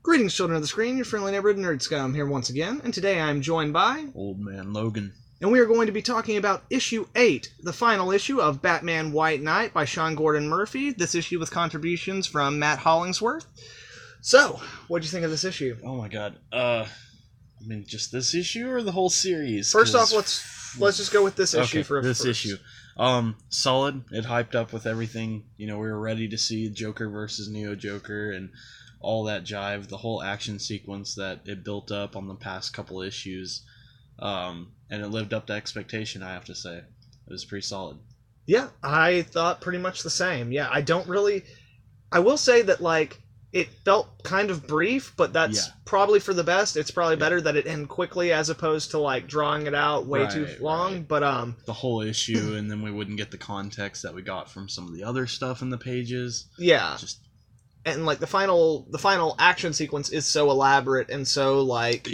Greetings, children of the screen, your friendly neighborhood nerd scum here once again, and today I am joined by... Old Man Logan. And we are going to be talking about issue 8, the final issue of Batman White Knight by Sean Gordon Murphy, this issue with contributions from Matt Hollingsworth. So, what'd you think of this issue? Oh my god. Just this issue or the whole series? First off, let's just go with this issue this issue. Solid. It hyped up with everything. You know, we were ready to see Joker versus Neo Joker and all that jive, the whole action sequence that it built up on the past couple issues. And it lived up to expectation, I have to say. It was pretty solid. Yeah, I thought pretty much the same. Yeah, I will say that, like, it felt kind of brief, but that's probably for the best. It's probably better that it end quickly as opposed to, like, drawing it out way too long. Right. But the whole issue, and then we wouldn't get the context that we got from some of the other stuff in the pages. Yeah. And, like, the final action sequence is so elaborate and so, like,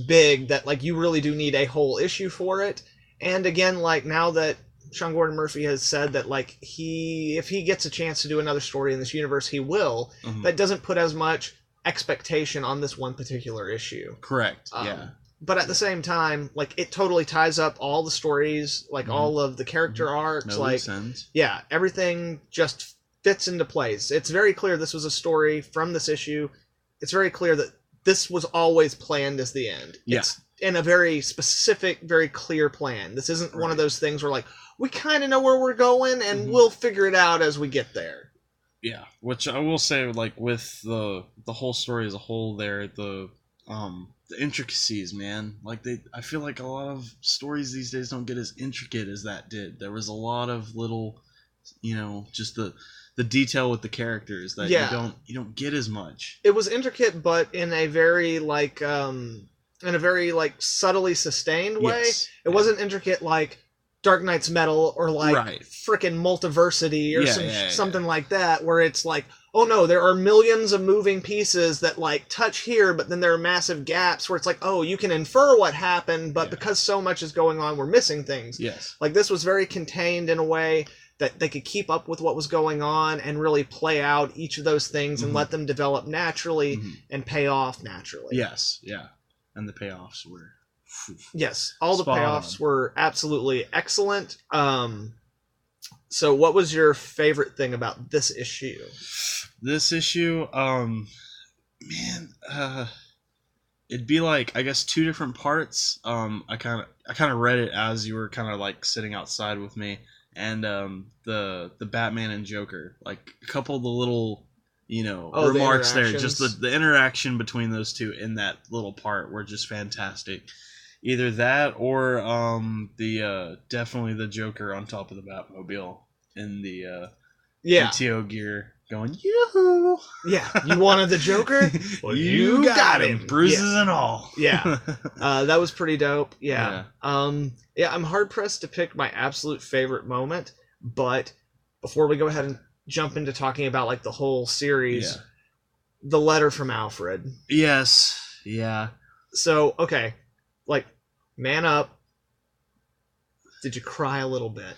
big that, like, you really do need a whole issue for it. And again, like, now that Sean Gordon Murphy has said that, like, if he gets a chance to do another story in this universe, he will. Mm-hmm. That doesn't put as much expectation on this one particular issue. Correct, yeah. But at the same time, like, it totally ties up all the stories, like, all of the character arcs. No, like, sense. Yeah, everything just fits into place. It's very clear this was a story from this issue. It's very clear that this was always planned as the end. Yeah. It's in a very specific, very clear plan. This isn't one of those things where, like, we kind of know where we're going and we'll figure it out as we get there. Yeah, which I will say, like, with the whole story as a whole there, the intricacies, man. Like, I feel like a lot of stories these days don't get as intricate as that did. There was a lot of little, you know, just the detail with the characters that you don't get as much. It was intricate, but in a very subtly sustained way. Yes. It wasn't intricate like Dark Knight's Metal or like frickin' Multiversity or something like that, where it's like, oh no, there are millions of moving pieces that like touch here, but then there are massive gaps where it's like, oh, you can infer what happened, but because so much is going on, we're missing things. Yes. Like, this was very contained in a way that they could keep up with what was going on and really play out each of those things and let them develop naturally and pay off naturally. Yes, yeah. And the payoffs were... Yes, all the payoffs were absolutely excellent. So what was your favorite thing about this issue? This issue, it'd be like, I guess, two different parts. I kind of read it as you were kind of like sitting outside with me. And the Batman and Joker, like a couple of the little, remarks there, just the interaction between those two in that little part were just fantastic. Either that or definitely the Joker on top of the Batmobile in the GTO gear going, yoo-hoo! Yeah, you wanted the Joker? Well, you got him. Bruises and all. Yeah. That was pretty dope. Yeah. I'm hard-pressed to pick my absolute favorite moment, but before we go ahead and jump into talking about, like, the whole series, the letter from Alfred. Yes. Yeah. So, okay, like, man up. Did you cry a little bit?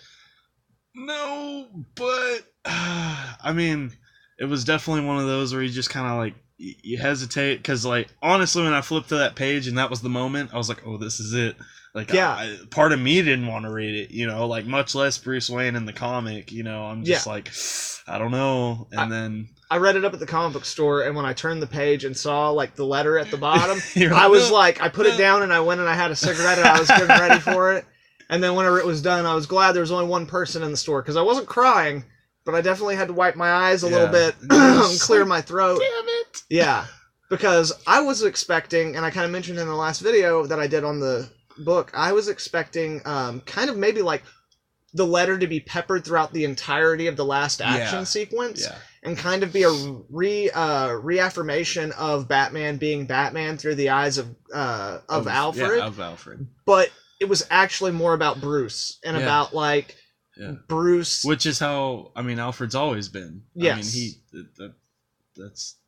No, but I mean, it was definitely one of those where you just kind of like you hesitate because, like, honestly, when I flipped to that page and that was the moment, I was like, "Oh, this is it." Like, part of me didn't want to read it, like, much less Bruce Wayne in the comic. I'm just like, I don't know. And then I read it up at the comic book store, and when I turned the page and saw, like, the letter at the bottom, I was like, I put it down and I went and I had a cigarette and I was getting ready for it. And then whenever it was done, I was glad there was only one person in the store, because I wasn't crying, but I definitely had to wipe my eyes a little bit and clear my throat. Damn it! Yeah, because I was expecting, and I kind of mentioned in the last video that I did on the book, I was expecting kind of maybe like the letter to be peppered throughout the entirety of the last action sequence, and kind of be a reaffirmation of Batman being Batman through the eyes of Alfred. Yeah, of Alfred. But it was actually more about Bruce and about, like, Bruce, which is how Alfred's always been. Yes.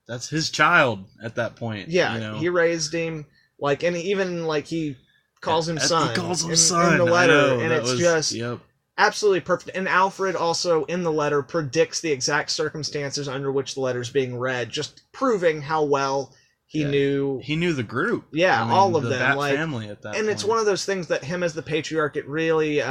That's his child at that point. Yeah, he raised him, like, and even like he calls him son. He calls him son in the letter, know, and it's just absolutely perfect. And Alfred also in the letter predicts the exact circumstances under which the letter's being read, just proving how well He knew the group. Yeah, all of the them. Bat like, family at that and point. it's one of those things that him as the patriarch, it really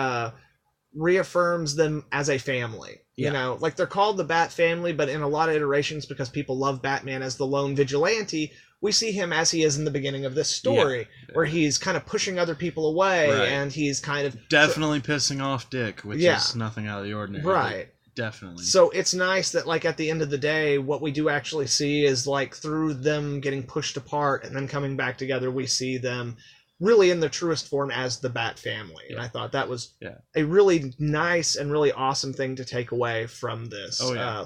reaffirms them as a family. You know, like they're called the Bat family, but in a lot of iterations, because people love Batman as the lone vigilante, we see him as he is in the beginning of this story, where he's kind of pushing other people away, and he's kind of definitely pissing off Dick, which is nothing out of the ordinary. Right. Definitely. So it's nice that, like, at the end of the day, what we do actually see is, like, through them getting pushed apart and then coming back together, we see them really in the truest form as the Bat family. And I thought that was a really nice and really awesome thing to take away from this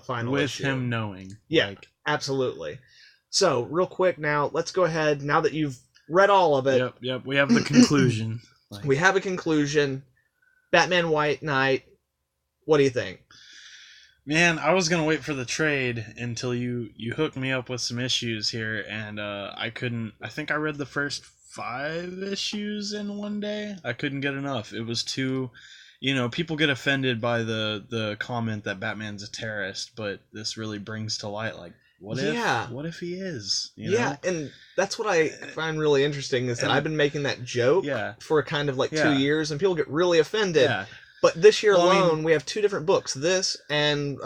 final issue. With him knowing. Yeah, absolutely. So, real quick now, let's go ahead, now that you've read all of it. Yep, we have the conclusion. We have a conclusion. Batman White Knight. What do you think? Man, I was gonna wait for the trade until you hooked me up with some issues here, and I couldn't. I think I read the first 5 issues in one day. I couldn't get enough. It was too, people get offended by the comment that Batman's a terrorist, but this really brings to light, like, what if he is? And that's what I find really interesting is that I've been making that joke for kind of like 2 years, and people get really offended. Yeah. But this year alone, we have 2 different books, this and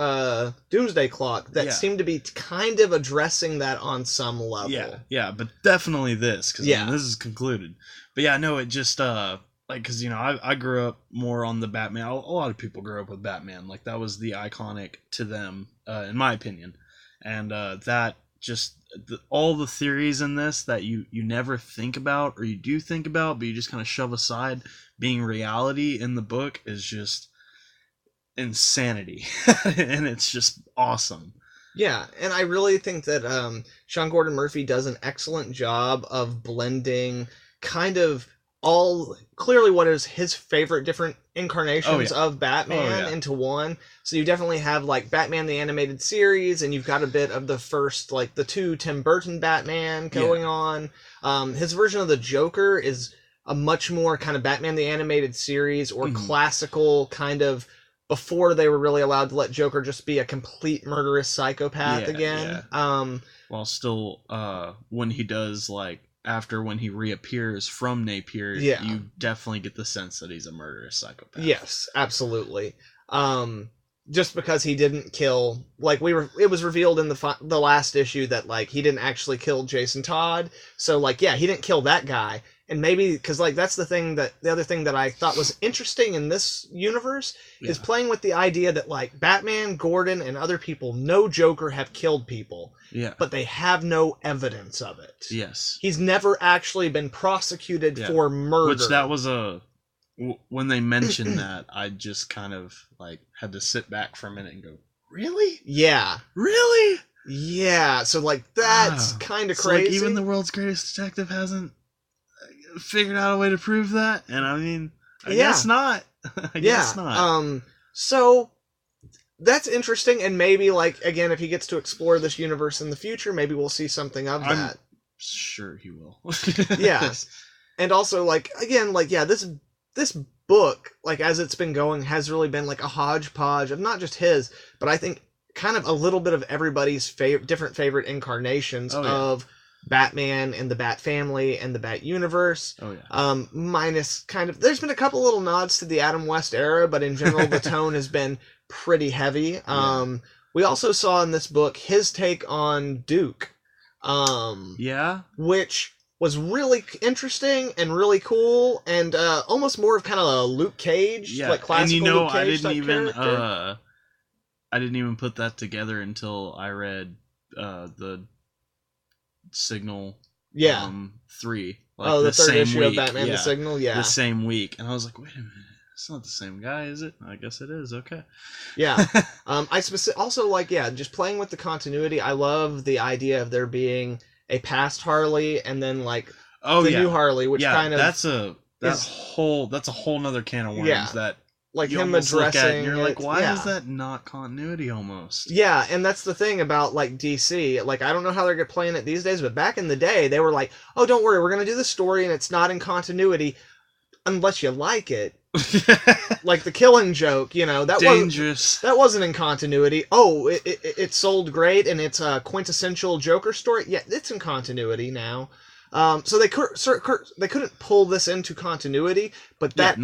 Doomsday Clock, that seem to be kind of addressing that on some level. Yeah, but definitely this, because this is concluded. But yeah, no, it just, because, I grew up more on the Batman. A lot of people grew up with Batman. Like, that was the iconic to them, in my opinion. And that just, all the theories in this that you never think about, or you do think about, but you just kind of shove aside, being reality in the book is just insanity. And it's just awesome. Yeah, and I really think that Sean Gordon Murphy does an excellent job of blending kind of clearly what is his favorite different incarnations of Batman into one. So you definitely have, like, Batman the Animated Series, and you've got a bit of the first, like, the 2 Tim Burton Batman going on. His version of the Joker is a much more kind of Batman the Animated Series, or classical kind of, before they were really allowed to let Joker just be a complete murderous psychopath again. While still, when he does, like, when he reappears from Napier, you definitely get the sense that he's a murderous psychopath. Yes, absolutely. Just because he didn't kill, like, it was revealed in the last issue that, like, he didn't actually kill Jason Todd. So, like, he didn't kill that guy. And maybe, because, like, that's the other thing that I thought was interesting in this universe is playing with the idea that, like, Batman, Gordon, and other people know Joker have killed people. Yeah. But they have no evidence of it. Yes. He's never actually been prosecuted for murder. Which that was when they mentioned that, I just kind of, like, had to sit back for a minute and go, really? Yeah. Really? Yeah. So, like, that's kind of crazy. Like, even the world's greatest detective hasn't figured out a way to prove that, and I mean, I guess not. I guess not. So that's interesting, and maybe, like, again, if he gets to explore this universe in the future, maybe we'll see something of that. I'm sure he will. Yes. And also, like, again, like, this book, like, as it's been going, has really been like a hodgepodge of not just his, but I think kind of a little bit of everybody's different favorite incarnations of Batman and the Bat family and the Bat universe. Minus kind of, there's been a couple little nods to the Adam West era, but in general the tone has been pretty heavy. We also saw in this book his take on Duke. Which was really interesting and really cool, and almost more of kind of a Luke Cage, like classical Luke Cage type character. I didn't even put that together until I read the Signal 3. Like, the third issue of Batman the Signal? The same week. And I was like, wait a minute, it's not the same guy, is it? I guess it is, okay. Yeah. I also, like, just playing with the continuity, I love the idea of there being a past Harley and then, like, new Harley, which kind of... that's a whole nother can of worms that... Like, you him addressing... You're like, why is that not continuity almost? Yeah, and that's the thing about, like, DC. Like, I don't know how they're playing it these days, but back in the day, they were like, oh, don't worry, we're going to do the story and it's not in continuity unless you like it. Like the Killing Joke, that dangerous. That wasn't in continuity. Oh, it sold great, and it's a quintessential Joker story. Yeah, it's in continuity now. So they couldn't pull this into continuity, but that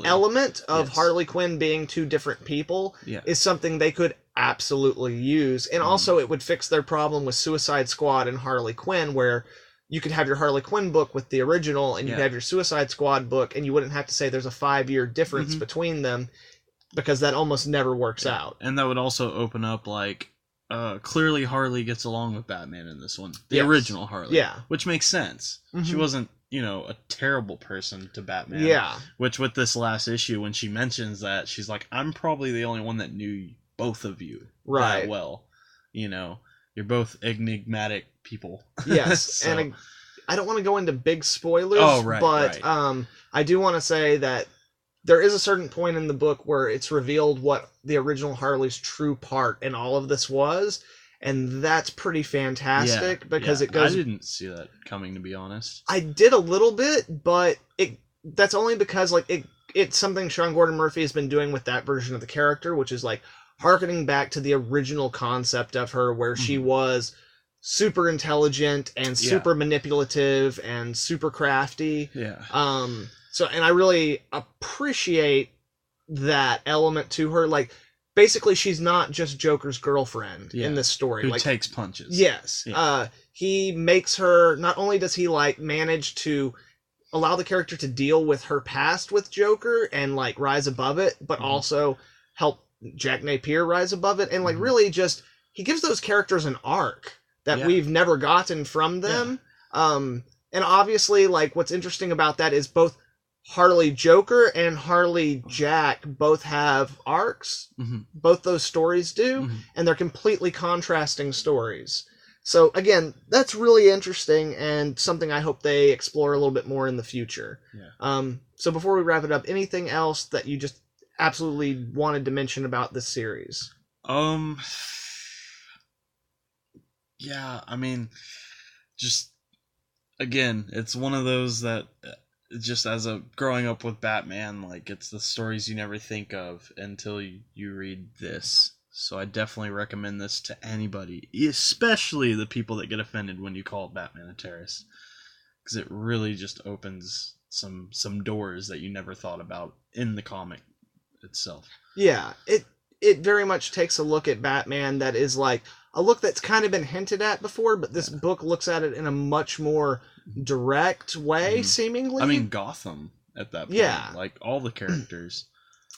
element of Harley Quinn being two different people is something they could absolutely use, and also it would fix their problem with Suicide Squad and Harley Quinn, where you could have your Harley Quinn book with the original, and you could have your Suicide Squad book, and you wouldn't have to say there's a 5-year difference between them, because that almost never works out. And that would also open up, like, clearly Harley gets along with Batman in this one. The original Harley. Yeah. Which makes sense. She wasn't, a terrible person to Batman. Yeah. Which, with this last issue, when she mentions that, she's like, I'm probably the only one that knew both of you that well. You're both enigmatic people. Yes. So. And I don't want to go into big spoilers, but I do want to say that there is a certain point in the book where it's revealed what the original Harley's true part in all of this was, and that's pretty fantastic because it goes... I didn't see that coming, to be honest. I did a little bit, but that's only because it's something Sean Gordon Murphy has been doing with that version of the character, which is harkening back to the original concept of her, where she was super intelligent and super manipulative and super crafty. Yeah. So, and I really appreciate that element to her. Basically, she's not just Joker's girlfriend in this story. Who takes punches. Yes. Yeah. He makes her, not only does he, manage to allow the character to deal with her past with Joker and, rise above it, but also help Jack Napier rise above it. And, really just, he gives those characters an arc that we've never gotten from them. Yeah. And obviously, what's interesting about that is both Harley Joker and Harley Jack both have arcs. Both those stories do, and they're completely contrasting stories. So again, that's really interesting and something I hope they explore a little bit more in the future. Yeah. So before we wrap it up, anything else that you just absolutely wanted to mention about this series? Yeah, I mean, just again, it's one of those that just as growing up with Batman, it's the stories you never think of until you read this. So I definitely recommend this to anybody, especially the people that get offended when you call Batman a terrorist, because it really just opens some doors that you never thought about in the comic itself. Yeah, it very much takes a look at Batman that is a look that's kind of been hinted at before, but this book looks at it in a much more direct way, seemingly. I mean, Gotham at that point. Yeah. All the characters.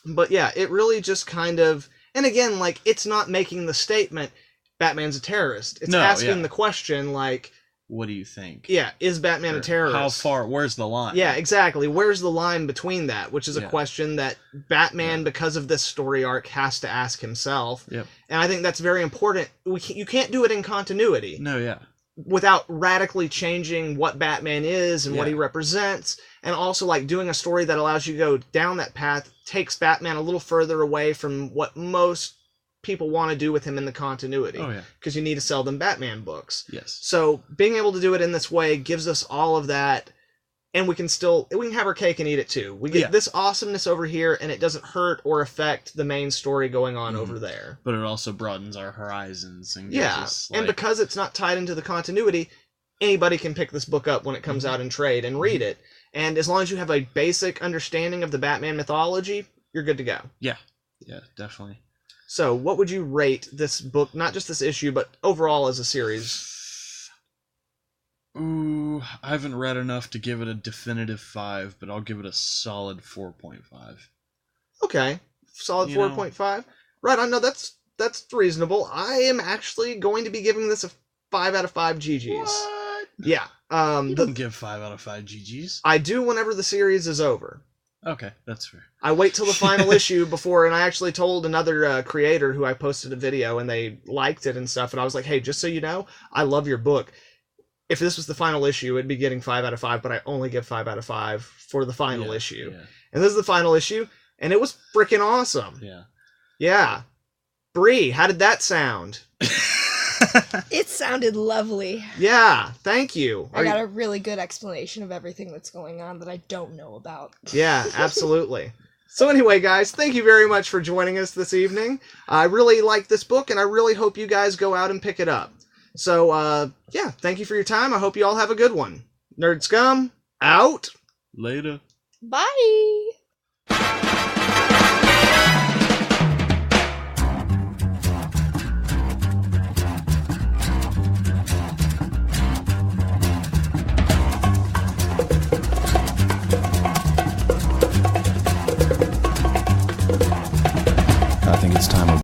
But yeah, it really just kind of... And again, it's not making the statement, Batman's a terrorist. It's asking the question, what do you think? Yeah, is Batman a terrorist? How far? Where's the line? Yeah, exactly. Where's the line between that? Which is a question that Batman, because of this story arc, has to ask himself. Yep. And I think that's very important. You can't do it in continuity. No, yeah. Without radically changing what Batman is and what he represents. And also, doing a story that allows you to go down that path takes Batman a little further away from what most people want to do with him in the continuity. Oh, yeah. Because you need to sell them Batman books. Yes. So being able to do it in this way gives us all of that, and we can have our cake and eat it too. We get this awesomeness over here, and it doesn't hurt or affect the main story going on over there. But it also broadens our horizons and gives us, and because it's not tied into the continuity, anybody can pick this book up when it comes out in trade and read it. And as long as you have a basic understanding of the Batman mythology, you're good to go. Yeah. Yeah, definitely. So, what would you rate this book, not just this issue, but overall as a series? Ooh, I haven't read enough to give it a definitive 5, but I'll give it a solid 4.5. Okay, solid 4.5. Right on, no, that's reasonable. I am actually going to be giving this a 5 out of 5 GGs. What? Yeah. You don't give 5 out of 5 GGs. I do whenever the series is over. Okay, that's fair. I wait till the final issue before, and I actually told another creator who I posted a video, and they liked it and stuff, and I was like, hey, just so you know, I love your book. If this was the final issue, it'd be getting 5 out of 5, but I only give 5 out of 5 for the final issue. Yeah. And this is the final issue, and it was freaking awesome. Yeah. Yeah. Bree, how did that sound? It sounded lovely. Yeah, thank you. I got a really good explanation of everything that's going on that I don't know about. Yeah, absolutely. So anyway, guys, thank you very much for joining us this evening. I really like this book, and I really hope you guys go out and pick it up. So, yeah, thank you for your time. I hope you all have a good one. Nerd Scum, out. Later. Bye.